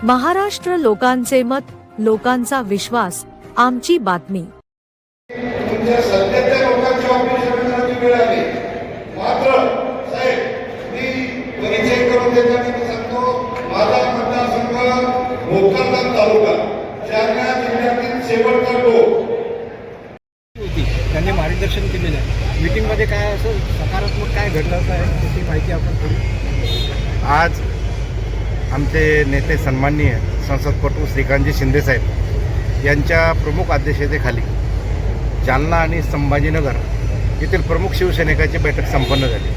महाराष्ट्र लोकांचे मत, लोकांचा विश्वास, आमची बातमी. तुमच्या सध्याच्या लोकांची ऑपरेशन वेळ आली. मात्र साहेब, मी परिचय करून देताना मी सांगतो, माझा मतदारसंघ भोकरदन तालुका, जालना जिल्ह्यातील शेवटचा टोक. त्यांनी मार्गदर्शन केलेलं आहे. मीटिंगमध्ये काय असं सकारात्मक काय घडलं आहे त्याची माहिती आपण थोडी. आज आमचे नेते सन्माननीय संसदपटू श्रीकांतजी शिंदेसाहेब यांच्या प्रमुख अध्यक्षतेखाली जालना आणि संभाजीनगर येथील प्रमुख शिवसैनिकांची बैठक संपन्न झाली.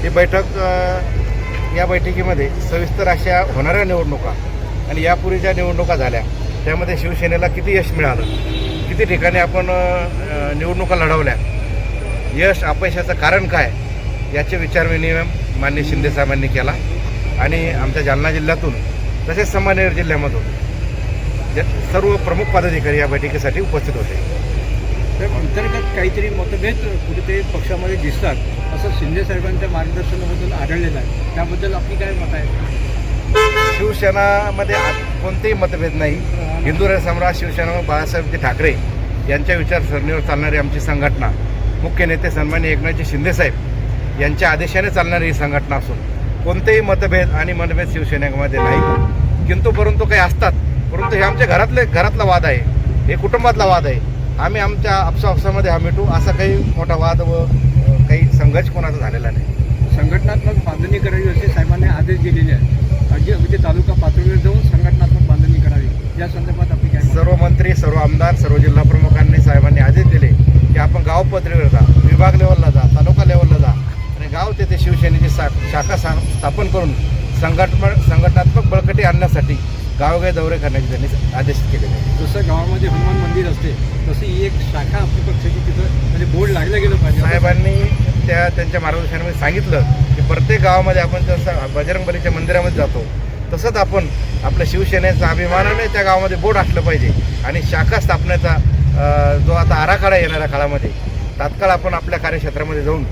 ही बैठक या बैठकीमध्ये सविस्तर अशा होणाऱ्या निवडणुका आणि यापूर्वीच्या निवडणुका झाल्या त्यामध्ये शिवसेनेला किती यश मिळालं, किती ठिकाणी आपण निवडणुका लढवल्या, यश अपयशाचं कारण काय याचे विचारविनिमय माननीय शिंदेसाहेबांनी केला. आणि आमच्या जालना जिल्ह्यातून तसेच संभाजीनगर जिल्ह्यामधून सर्व प्रमुख पदाधिकारी या बैठकीसाठी उपस्थित होते. तर अंतर्गत काहीतरी मतभेद कुठेतरी पक्षामध्ये दिसतात असं शिंदेसाहेबांच्या मार्गदर्शनामधून आढळलेलं आहे. त्याबद्दल आपली काय मत आहे? शिवसेनामध्ये कोणतेही मतभेद नाही. हिंदू सम्राट शिवसेना बाळासाहेब ठाकरे यांच्या विचारसरणीवर चालणारी आमची संघटना, मुख्य नेते सन्माननीय एकनाथजी शिंदेसाहेब यांच्या आदेशाने चालणारी ही संघटना असून कोणतेही मतभेद आणि मनभेद शिवसेनेमध्ये नाही. किंतु परंतु काही असतात, परंतु हे आमच्या घरातला वाद आहे, हे कुटुंबातला वाद आहे. आम्ही आमच्या आपसामध्ये हा मिटू, असा काही मोठा वाद व काही संघर्ष कोणाचा झालेला नाही. संघटनात्मक बांधणी करावी असे साहेबांनी आदेश दिलेले आहेत. अगदी तालुका पातळीवर जाऊन संघटनात्मक बांधणी करावी या संदर्भात आपली काय? सर्व मंत्री, सर्व आमदार, सर्व जिल्हा प्रमुखांनी साहेबांनी आदेश दिले की आपण गाव पातळीवर जा, विभाग लेवलला जा, तालुका लेवलला जा आणि गाव तेथे शिवसेनेची शाखा स्थापन करून संघटनात्मक बळकटी आणण्यासाठी गावोगावी दौरे करण्याचे त्यांनी आदेश केलेले आहे. जसं गावामध्ये हनुमान मंदिर असते तशी ही एक शाखा आपली पक्षाची तिथं म्हणजे बोर्ड लागलं गेलं पाहिजे. साहेबांनी त्यांच्या मार्गदर्शनामध्ये सांगितलं की प्रत्येक गावामध्ये आपण जसं बजरंगबलीच्या मंदिरामध्ये जातो तसंच आपण आपल्या शिवसेनेचा अभिमानाने त्या गावामध्ये बोर्ड असलं पाहिजे. आणि शाखा स्थापनेचा जो आता आराखडा येणाऱ्या काळामध्ये तात्काळ आपण आपल्या कार्यक्षेत्रामध्ये जाऊन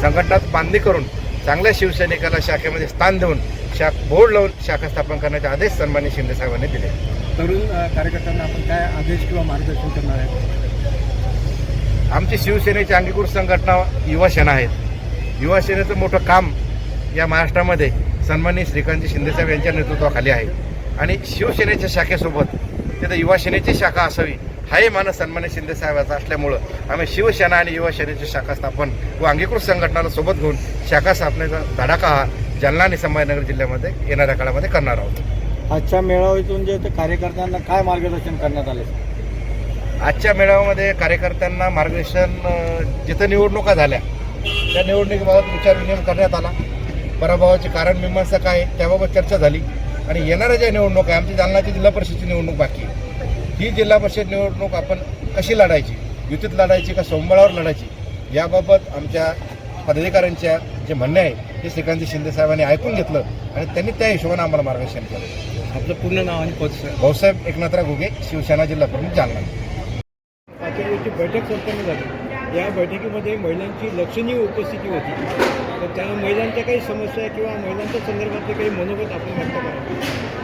संघटनात बांधणी करून चांगल्या शिवसैनिकाला शाखेमध्ये स्थान देऊन बोर्ड लावून शाखा स्थापन करण्याचे आदेश सन्माननीय शिंदेसाहेबांनी दिले. तरुण कार्यकर्त्यांना आपण काय आदेश किंवा मार्गदर्शन करणार आहे? आमची शिवसेनेची अंगीकृत संघटना युवा सेना आहेत. युवा सेनेचं मोठं काम या महाराष्ट्रामध्ये सन्माननीय श्रीकांतजी शिंदेसाहेब यांच्या नेतृत्वाखाली आहे. आणि शिवसेनेच्या शाखेसोबत तिथं युवा सेनेची शाखा असावी हाही मानस सन्माननीय शिंदेसाहेबांचा असल्यामुळं आम्ही शिवसेना आणि युवा सेनेची शाखा स्थापन व अंगीकृत संघटनाला सोबत घेऊन शाखा स्थापनेचा धडाका हा जालना आणि संभाजीनगर जिल्ह्यामध्ये येणाऱ्या काळामध्ये करणार आहोत. आजच्या मेळाव्यातून जे कार्यकर्त्यांना काय मार्गदर्शन करण्यात आले? आजच्या मेळाव्यामध्ये कार्यकर्त्यांना मार्गदर्शन, जिथं निवडणुका झाल्या त्या निवडणुकीबाबत विचारविनिमय करण्यात आला. पराभवाचे कारण मीमांसा काय त्याबाबत चर्चा झाली. आणि येणाऱ्या ज्या निवडणूक आहे, आमची जालनाची जिल्हा परिषदेची निवडणूक बाकी आहे, ही जिल्हा परिषद निवडणूक आपण कशी लढायची, युतीत लढायची का स्वबळावर लढायची, याबाबत आमच्या पदाधिकाऱ्यांच्या जे म्हणणे आहे ते श्रीकांतजी शिंदेसाहेबांनी ऐकून घेतलं आणि त्यांनी त्या हिशोबाने आम्हाला मार्गदर्शन केलं. आपलं पूर्ण नाव आणि पद? भाऊसाहेब एकनाथराव घुगे, शिवसेना जिल्हा प्रमुख, जालना. पाचवीची बैठक संपन्न झाली. या बैठकीमध्ये महिलांची लक्षणीय उपस्थिती होती. तर त्या महिलांच्या काही समस्या किंवा महिलांच्या संदर्भातले काही मनोगत आपण व्यक्त करा.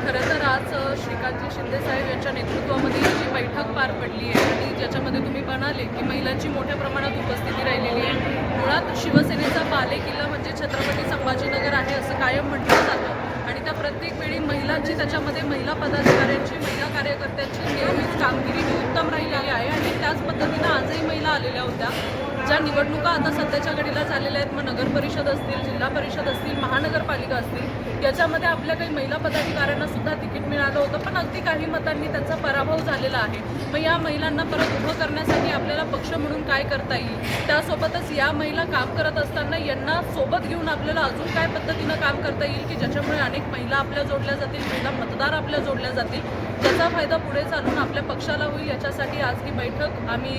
खरं तर आज श्रीकांतजी शिंदेसाहेब यांच्या नेतृत्वामध्ये जी बैठक पार पडली आहे आणि ज्याच्यामध्ये तुम्ही म्हणाले की महिलांची मोठ्या प्रमाणात उपस्थिती राहिलेली आहे. मुळात शिवसेनेचा बालेकिल्ला म्हणजे छत्रपती संभाजीनगर आहे असं कायम म्हटलं जातं. आणि त्या प्रत्येक वेळी महिलांची, त्याच्यामध्ये महिला पदाधिकाऱ्यांची, महिला कार्यकर्त्यांची नेहमीच कामगिरी ही उत्तम राहिलेली आहे. आणि त्याच पद्धतीनं आजही महिला आलेल्या होत्या. ज्या निवडणुका आता सध्याच्या घडीला झालेल्या आहेत, मग नगर परिषद असतील, जिल्हा परिषद असतील, महानगरपालिका असतील, याच्यामध्ये आपल्या काही महिला पदाधिकाऱ्यांना सुद्धा तिकीट मिळालं होतं, पण अगदी काही मतांनी त्यांचा पराभव झालेला आहे. मग या महिलांना परत उभं करण्यासाठी आपल्याला पक्ष म्हणून काय करता येईल, त्यासोबतच या महिला काम करत असताना यांना सोबत घेऊन आपल्याला अजून काय पद्धतीनं काम करता येईल की ज्याच्यामुळे अनेक महिला आपल्या जोडल्या जातील, महिला मतदार आपल्या जोडल्या जातील, ज्याचा फायदा पुढे चालून आपल्या पक्षाला होईल. याच्यासाठी आज ही बैठक आम्ही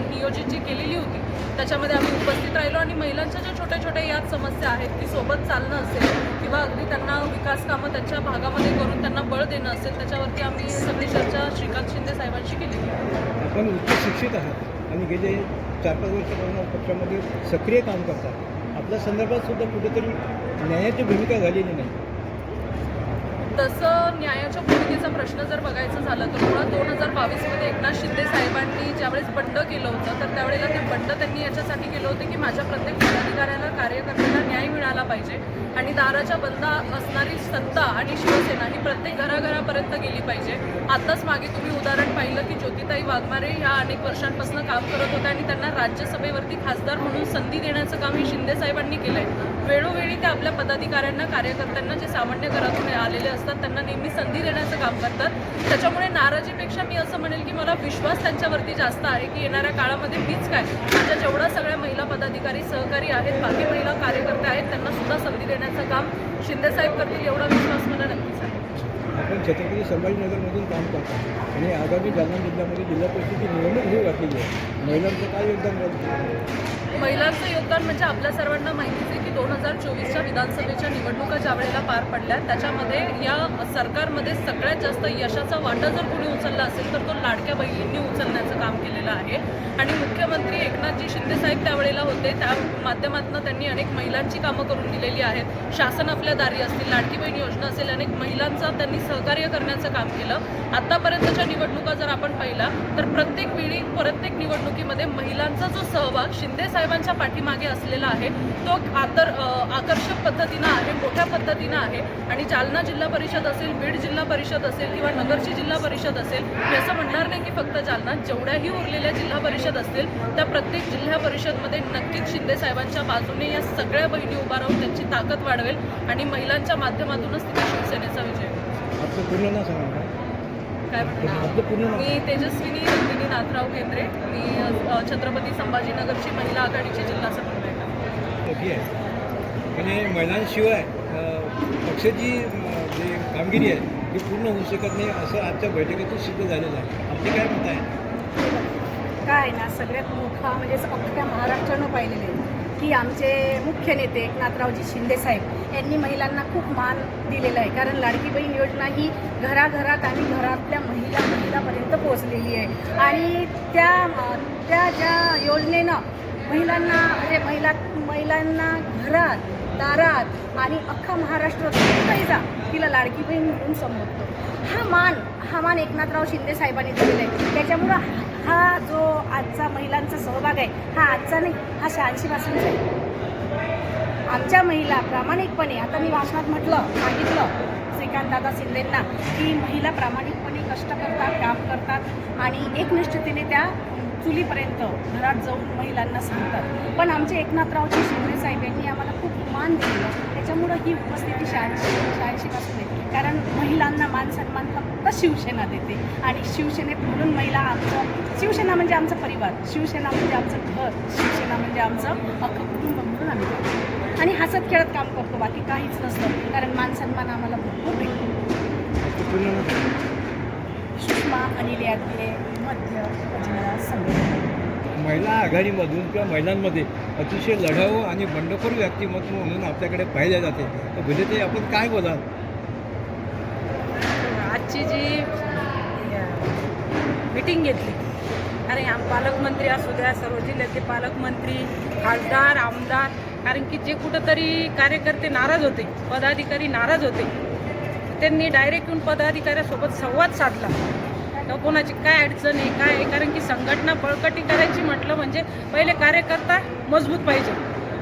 नियोजित जी केलेली होती त्याच्यामध्ये आम्ही उपस्थित राहिलो. आणि महिलांच्या ज्या छोट्या छोट्या याच समस्या आहेत ती सोबत चालणं असेल किंवा अगदी त्यांना विकास कामं त्यांच्या भागामध्ये करून त्यांना बळ देणं असेल, त्याच्यावरती आम्ही सगळी चर्चा श्रीकांत शिंदे साहेबांशी केली. आपण उच्च शिक्षित आहात आणि गेले 4-5 वर्षापासून पक्षामध्ये सक्रिय काम करतात. आपल्या संदर्भात सुद्धा कुठेतरी न्यायाची भूमिका झालेली नाही. तसं न्यायाच्या भूमिकेचा प्रश्न जर बघायचं झालं तर मुळात 2022मध्ये एकनाथ शिंदे साहेबांनी ज्यावेळेस बंड केलं होतं तर त्यावेळेला ते बंड त्यांनी याच्यासाठी केलं होतं की माझ्या प्रत्येक पदाधिकाऱ्याला कार्यकर्त्याला न्याय मिळाला पाहिजे आणि दाराच्या बंद असणारी सत्ता आणि शिवसेना ही प्रत्येक घराघरापर्यंत गेली पाहिजे. आताच मागे तुम्ही उदाहरण पाहिलं की ज्योतिताई वाघमारे ह्या अनेक वर्षांपासून काम करत होत्या आणि त्यांना राज्यसभेवरती खासदार म्हणून संधी देण्याचं काम हे शिंदे साहेबांनी केलंय. वेळोवेळी ते आपल्या पदाधिकाऱ्यांना कार्यकर्त्यांना जे सामान्य घरातून आलेले असतात त्यांना नेहमी संधी देण्याचं काम करतात. त्याच्यामुळे नाराजीपेक्षा मी असं म्हणेल की मला विश्वास त्यांच्यावरती जास्त आहे की येणाऱ्या काळामध्ये मीच काय माझ्या जेवढ्या सगळ्या महिला पदाधिकारी सहकारी आहेत बाकी महिला कार्यकर्ते आहेत त्यांना सुद्धा संधी देण्याचं काम शिंदे साहेब करतील एवढा विश्वास मला नक्कीच आहे. आपण छत्रपती संभाजीनगरमधून काम करतो आणि आगामी जालना जिल्ह्यामध्ये जिल्हा परिषदेची निवडणूक होऊ घातलेली आहे. महिलांचं काय योगदान राहील? महिलांचं योगदान म्हणजे आपल्या सर्वांना माहितीच आहे की 2024च्या विधानसभेच्या निवडणुका ज्या वेळेला पार पडल्या त्याच्यामध्ये या सरकारमध्ये सगळ्यात जास्त यशाचा वाटा जर कोणी उचलला असेल तर तो लाडक्या बहिणींनी उचलण्याचं काम केलेलं आहे. आणि मुख्यमंत्री एकनाथजी शिंदे साहेब त्यावेळेला होते त्या माध्यमातून त्यांनी अनेक महिलांची कामं करून दिलेली आहेत. शासन आपल्या दारी असतील लाडकी बहीण योजना असेल अनेक महिलांचं त्यांनी सहकार्य करण्याचं काम केलं. आतापर्यंतच्या निवडणुका जर आपण पाहिला तर प्रत्येक वेळी प्रत्येक निवडणुकीमध्ये महिलांचा जो सहभाग शिंदे साहेबांच्या पाठीमागे असलेला आहे तो आकर्षक पद्धतीनं आहे मोठ्या पद्धतीनं आहे. आणि जालना जिल्हा परिषद असेल बीड जिल्हा परिषद असेल किंवा नगरची जिल्हा परिषद असेल मी असं म्हणणार नाही की फक्त जालना जेवढ्याही उरलेल्या जिल्हा परिषद असतील त्या प्रत्येक जिल्हा परिषदमध्ये नक्कीच शिंदे साहेबांच्या बाजूने या सगळ्या बहिणी उभा राहून त्यांची ताकद वाढवेल आणि महिलांच्या माध्यमातूनच तिथे शिवसेनेचा विजय होईल. आपलं पूर्ण नाव सांगा. काय आपलं पूर्ण म्हणणार नाव. मी तेजस्विनी नंदिनी नाथराव केंद्रे मी छत्रपती संभाजीनगरची महिला आघाडीची जिल्हा समन्वयक आहे. ठीक आहे. आणि महिलांशिवाय पक्षाची जी कामगिरी आहे ती पूर्ण होऊ शकत नाही असं आजच्या बैठकीतून सिद्ध झालेलं आहे. आपली काय मत आहे? काय ना सगळ्यात मोठा म्हणजे अख्ख्या महाराष्ट्रानं पाहिलेलं आहे की आमचे मुख्य नेते एकनाथरावजी शिंदे साहेब यांनी महिलांना खूप मान दिलेला आहे. कारण लाडकी बहीण योजना ही घराघरात आणि घरातल्या महिलापर्यंत पोहोचलेली आहे. आणि त्या ज्या योजनेनं महिलांना म्हणजे महिलांना घरात दारात आणि अख्खा महाराष्ट्र कुठेही जा तिला लाडकी बहीण म्हणून संबोधतो. हा मान एकनाथराव शिंदे साहेबांनी दिलेला आहे. त्याच्यामुळं हा जो आजचा महिलांचा सहभाग आहे हा आजचा नाही हा 86 पासूनच आहे. आमच्या महिला प्रामाणिकपणे आता मी भाषणात सांगितलं श्रीकांतदादा शिंदेंना की महिला प्रामाणिकपणे कष्ट करतात काम करतात आणि एकनिष्ठतेने त्या चुलीपर्यंत घरात जाऊन महिलांना सांगतात. पण आमचे एकनाथरावजी शिंदे साहेब यांनी आम्हाला खूप मान दिलेला त्याच्यामुळं ही उपस्थिती 86 पासून आहे. कारण महिलांना मान सन्मान फक्त शिवसेना देते आणि शिवसेनेत म्हणून महिला शिवसेना म्हणजे आमचा परिवार शिवसेना म्हणजे आमचं घर शिवसेना म्हणजे आमचं अख्खं कुटुंब म्हणून आम्ही करतो आणि हसत खेळत काम करतो बाकी काहीच नसतं. कारण मान सन्मान आम्हाला भरपूर भेटतो. सुषमा अनिल यादगिरे मध्य जिल्हा संघटना. महिला आघाडीमधून किंवा महिलांमध्ये अतिशय लढाऊ आणि बंडखोर व्यक्तिमत्व म्हणून आपल्याकडे पाहिले जाते. तर म्हणजे ते आपण काय बोलाल? आजची जी मीटिंग घेतली आणि पालकमंत्री असू द्या सर्व जिल्ह्यातले पालकमंत्री खासदार आमदार कारण की जे कुठंतरी कार्यकर्ते नाराज होते पदाधिकारी नाराज होते त्यांनी डायरेक्ट येऊन पदाधिकाऱ्यासोबत संवाद साधला. कोणाची काय अडचण आहे काय आहे कारण की संघटना बळकटी करायची म्हटलं म्हणजे पहिले कार्यकर्ता मजबूत पाहिजे.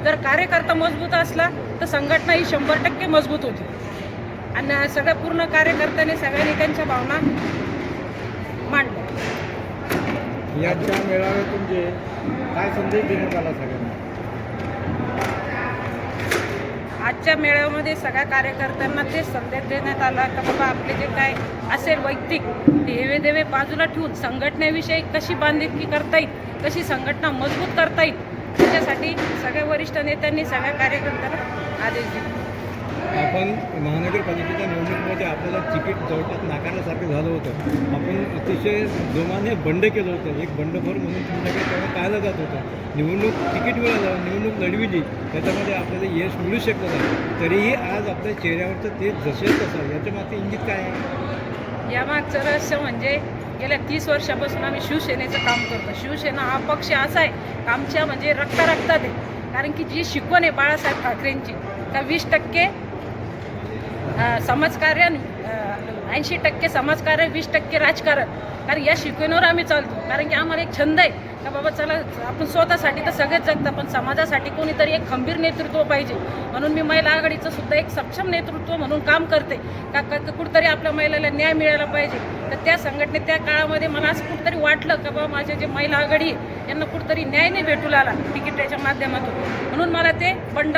जर कार्यकर्ता मजबूत असला तर संघटना ही 100% मजबूत होती. आणि सगळ्या पूर्ण कार्यकर्त्याने सगळ्यांनी त्यांच्या भावना मांडल्या. याच्या मेळाव्यातून जे काय संदेश देण्यात आला सगळ्यांना? आजच्या मेळाव्यामध्ये सगळ्या कार्यकर्त्यांना तेच संदेश देण्यात आला का बाबा आपले जे काय असेल वैयक्तिक हेवे देवे बाजूला ठेवून संघटनेविषयी कशी बांधिलकी करता येईल कशी संघटना मजबूत करता येईल त्याच्यासाठी सगळ्या वरिष्ठ नेत्यांनी सगळ्या कार्यकर्त्यांना आदेश दिले. आपण महानगरपालिकेच्या निवडणुकीमध्ये आपल्याला तिकीट जवळपास नाकारल्यासारखं झालं होतं. आपण अतिशय जोमाने बंड केलं होतं. एक बंडखोर म्हणून तुमच्याकडे तेव्हा पाहिलं जात होतं. निवडणूक तिकीट मिळालं निवडणूक लढविली त्याच्यामध्ये आपल्याला यश मिळू शकलं नाही. तरीही आज आपल्या चेहऱ्यावरचं ते जसे तसं याच्या मागचं इंगित काय आहे? यामागचं रहस्य म्हणजे गेल्या 30 वर्षापासून आम्ही शिवसेनेचं काम करतो. शिवसेना हा पक्ष असा आहे आमच्या म्हणजे रक्तात आहे. कारण की जी शिकवण आहे बाळासाहेब ठाकरेंची का 20% समाजकार्य 80% समाजकार्य, 20% राजकारण. कारण या शिकवणीवर आम्ही चालतो. कारण की आम्हाला एक छंद आहे का बाबा चला आपण स्वतःसाठी तर सगळेच जगतात, पण समाजासाठी कोणीतरी एक खंबीर नेतृत्व पाहिजे. म्हणून मी महिला आघाडीचं सुद्धा एक सक्षम नेतृत्व म्हणून काम करते का कुठंतरी आपल्या महिलेला न्याय मिळायला पाहिजे. तर त्या संघटनेत त्या काळामध्ये मला असं कुठंतरी वाटलं का बाबा माझे जे महिला आघाडी आहे यांना कुठंतरी न्याय नाही भेटू लागला तिकिटाच्या माध्यमातून. म्हणून मला ते बंड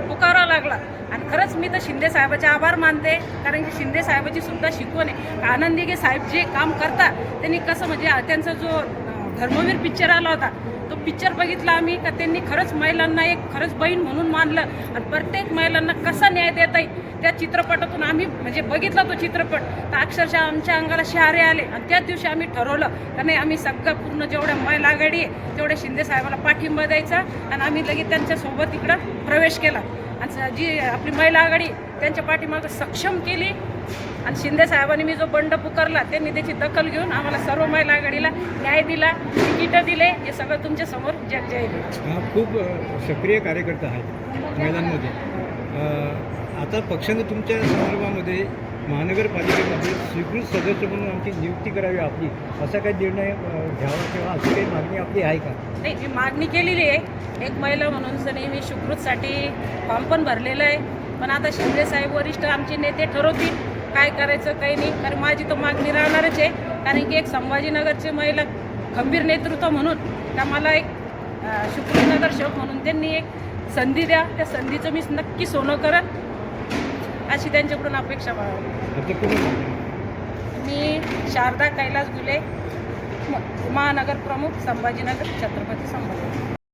पुकारावं लागला. आणि खरंच मी तर शिंदे साहेबाचे आभार मानते. कारण की शिंदे साहेबाची सुद्धा शिकवण आहे. आनंदीगे साहेब जे काम करतात त्यांनी कसं म्हणजे त्यांचा जो धर्मवीर पिक्चर आला होता तो पिक्चर बघितला आम्ही का त्यांनी खरंच महिलांना एक खरंच बहीण म्हणून मानलं आणि प्रत्येक महिलांना कसा न्याय देता येईल त्या चित्रपटातून आम्ही म्हणजे बघितला तो चित्रपट. तर अक्षरशः आमच्या अंगाला शहारे आले आणि त्याच दिवशी आम्ही ठरवलं का नाही आम्ही सगळं पूर्ण जेवढ्या महिला आघाडी आहे तेवढ्या शिंदे साहेबाला पाठिंबा द्यायचा आणि आम्ही लगेच त्यांच्यासोबत इकडं प्रवेश केला. आणि जी आपली महिला आघाडी त्यांच्या पाठीमागं सक्षम केली आणि शिंदे साहेबांनी मी जो बंड पुकारला त्यांनी त्याची दखल घेऊन आम्हाला सर्व महिला आघाडीला न्याय दिला, तिकीटं दिले. हे सगळं तुमच्या समोर जग जाईल. हा खूप सक्रिय कार्यकर्ता आहे महिलांमध्ये. आता पक्षानं तुमच्या संदर्भामध्ये महानगरपालिकेमध्ये स्वीकृत सदस्य म्हणून आमची नियुक्ती करावी आपली असा काही निर्णय घ्यावा किंवा अशी काही मागणी आपली आहे का? नाही, मी मागणी केलेली आहे. एक महिला म्हणून सनी मी सुकृतसाठी फॉर्म पण भरलेलं आहे. पण आता शिंदे साहेब वरिष्ठ आमचे नेते ठरवतील काय करायचं काही नाही. कारण माझी तर मागणी राहणारच आहे. कारण की एक संभाजीनगरचे महिला खंबीर नेतृत्व म्हणून का मला एक सुकृतनगर शोक म्हणून त्यांनी एक संधी द्या. त्या संधीचं मी नक्की सोनं करत अशी त्यांच्याकडून अपेक्षा बाळगली. मी शारदा कैलास गुले, महानगर प्रमुख, संभाजीनगर, छत्रपती संभाजी.